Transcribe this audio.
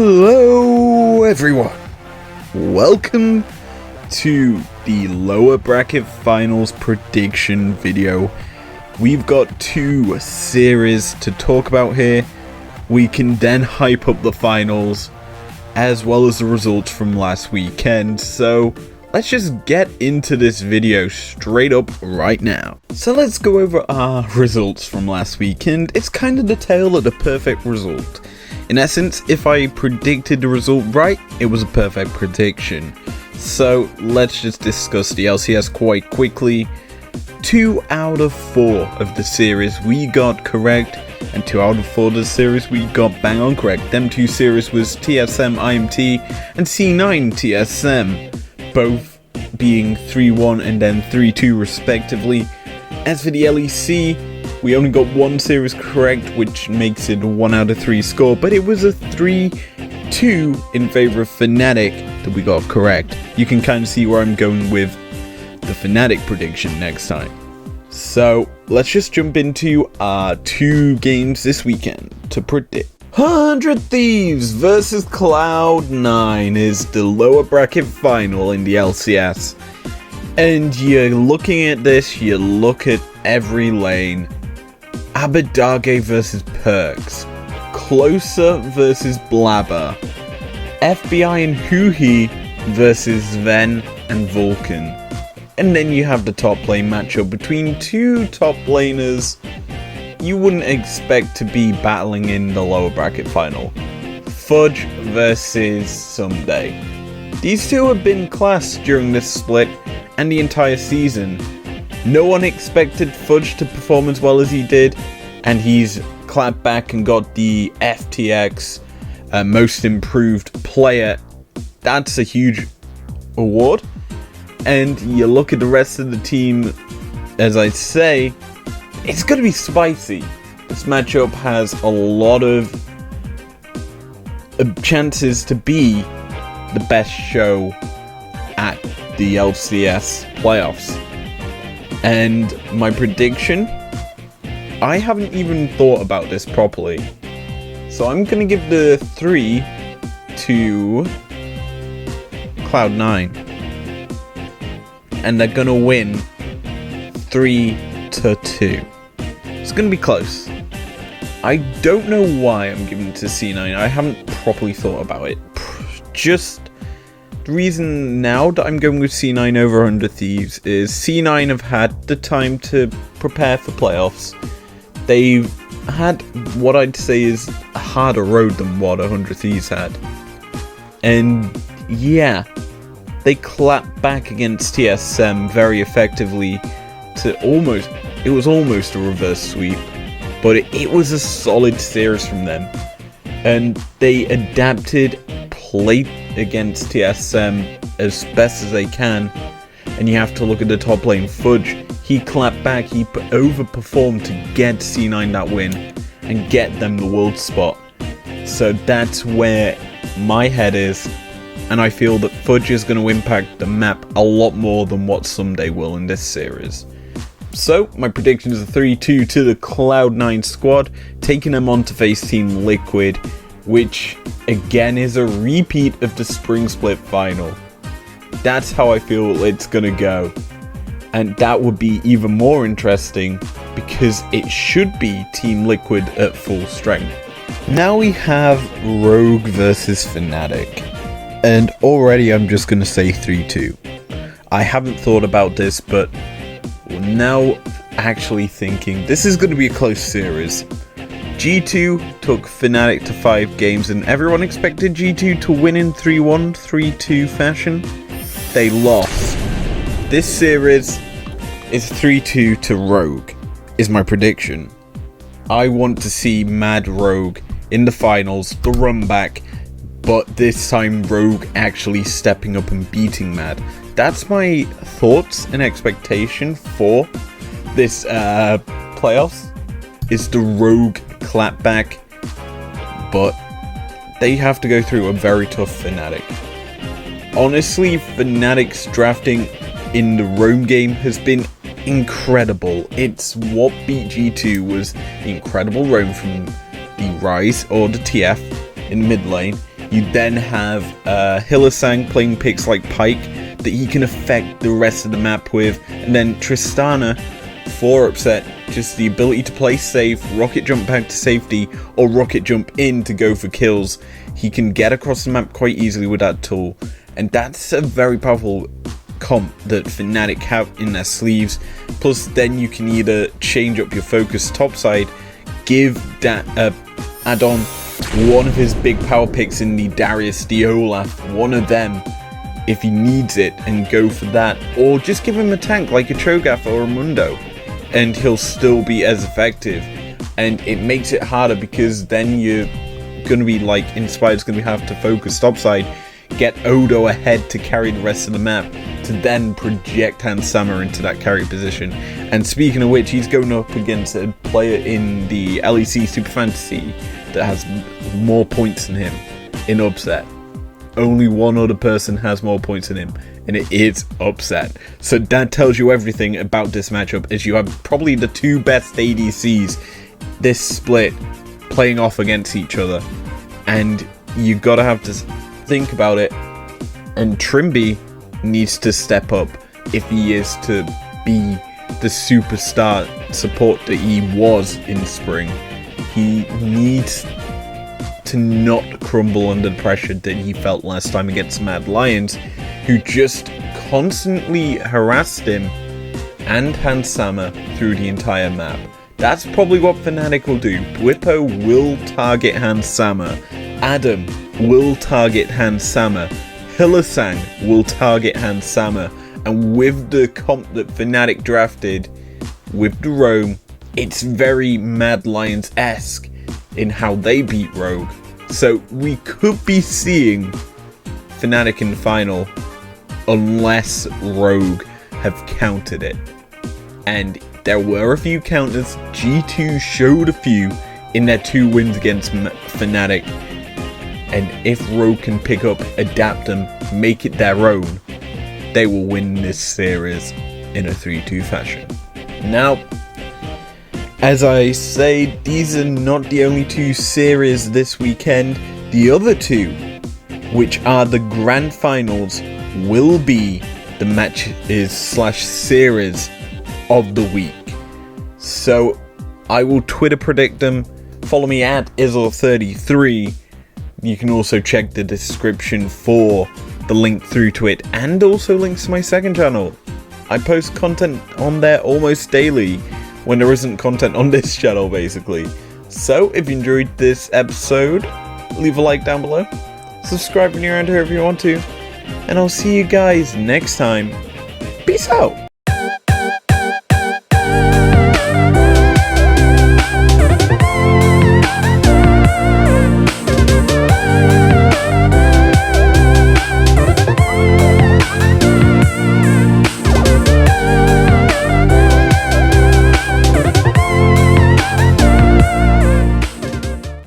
Hello everyone, welcome to the lower bracket finals prediction video. We've got two series to talk about here. We can then hype up the finals as well as the results from last weekend, so let's just get into this video straight up right now. So let's go over our results from last weekend. It's kind of the tale of the perfect result. In essence, if I predicted the result right, it was a perfect prediction. So let's just discuss the LCS quite quickly. 2 out of 4 of the series we got correct, and 2 out of 4 of the series we got bang on correct. Them two series was TSM IMT and C9 TSM, both being 3-1 and then 3-2 respectively. As for the LEC, we only got one series correct, which makes it a 1 out of 3 score, but it was a 3-2 in favor of Fnatic that we got correct. You can kind of see where I'm going with the Fnatic prediction next time. So let's just jump into our 2 games this weekend to predict. 100 Thieves versus Cloud9 is the lower bracket final in the LCS. And you're looking at this, you look at every lane. Abadage versus Perks, Closer versus Blabber, FBI and Huhi versus Sven and Vulcan. And then you have the top lane matchup between 2 top laners you wouldn't expect to be battling in the lower bracket final. Fudge versus Someday. These two have been classed during this split and the entire season. No one expected Fudge to perform as well as he did, and he's clapped back and got the FTX Most Improved Player. That's a huge award. And you look at the rest of the team, as I say, it's going to be spicy. This matchup has a lot of chances to be the best show at the LCS playoffs. And my prediction, I haven't even thought about this properly, so I'm going to give the 3 to Cloud9. And they're going to win 3-2. It's going to be close. I don't know why I'm giving it to C9. I haven't properly thought about it. Just the reason now that I'm going with C9 over 100 Thieves is C9 have had the time to prepare for playoffs. They've had what I'd say is a harder road than what 100 Thieves had. And yeah, they clapped back against TSM very effectively to it was almost a reverse sweep, but it was a solid series from them. And they adapted, played against TSM as best as they can, and you have to look at the top lane. Fudge, he clapped back, he overperformed to get C9 that win and get them the world spot. So that's where my head is, and I feel that Fudge is going to impact the map a lot more than what Someday will in this series. So my prediction is a 3-2 to the Cloud9 squad, taking them on to face Team Liquid, which again is a repeat of the Spring Split final. That's how I feel it's gonna go, and that would be even more interesting because it should be Team Liquid at full strength. Now we have Rogue versus Fnatic, and already I'm just gonna say 3-2. I haven't thought about this, but now actually thinking this is gonna be a close series. G2 took Fnatic to 5 games, and everyone expected G2 to win in 3-1, 3-2 fashion. They lost. This series is 3-2 to Rogue, is my prediction. I want to see Mad Rogue in the finals, the run back, but this time Rogue actually stepping up and beating Mad. That's my thoughts and expectation for this playoffs, is the Rogue clapback, but they have to go through a very tough Fnatic. Honestly, Fnatic's drafting in the roam game has been incredible. It's what beat G2 was the incredible roam from the Rise or the TF in mid lane. You then have Hylissang playing picks like Pike that he can affect the rest of the map with, and then Tristana for upset, just the ability to play safe, rocket jump back to safety, or rocket jump in to go for kills. He can get across the map quite easily with that tool, and that's a very powerful comp that Fnatic have in their sleeves. Plus then you can either change up your focus topside, give that add on one of his big power picks in the Darius, the Olaf, one of them if he needs it, and go for that, or just give him a tank like a Cho'Gath or a Mundo and he'll still be as effective. And it makes it harder because then you're gonna be like, Inspired's gonna have to focus topside, get Odo ahead to carry the rest of the map, to then project Hans Sama into that carry position. And speaking of which, he's going up against a player in the LEC Super Fantasy that has more points than him in upset. Only one other person has more points than him, and it is upset. So that tells you everything about this matchup, as you have probably the two best ADCs this split playing off against each other, and you gotta have to think about it. And Trimby needs to step up if he is to be the superstar support that he was in spring. He needs to not crumble under the pressure that he felt last time against Mad Lions, who just constantly harassed him and Hans Sama through the entire map. That's probably what Fnatic will do. Bwipo will target Hans Sama, Adam will target Hans Sama, Hylissang will target Hans Sama, and with the comp that Fnatic drafted with the Roam, it's very Mad Lions-esque in how they beat Rogue. So we could be seeing Fnatic in the final unless Rogue have countered it. And there were a few counters. G2 showed a few in their 2 wins against Fnatic. And if Rogue can pick up, adapt them, make it their own, they will win this series in a 3-2 fashion. Now, as I say, these are not the only 2 series this weekend. The other 2, which are the grand finals, will be the matches / series of the week. So I will Twitter predict them. Follow me at izl33. You can also check the description for the link through to it, and also links to my second channel. I post content on there almost daily when there isn't content on this channel, basically. So if you enjoyed this episode, leave a like down below, subscribe when you're around here if you want to, and I'll see you guys next time. Peace out!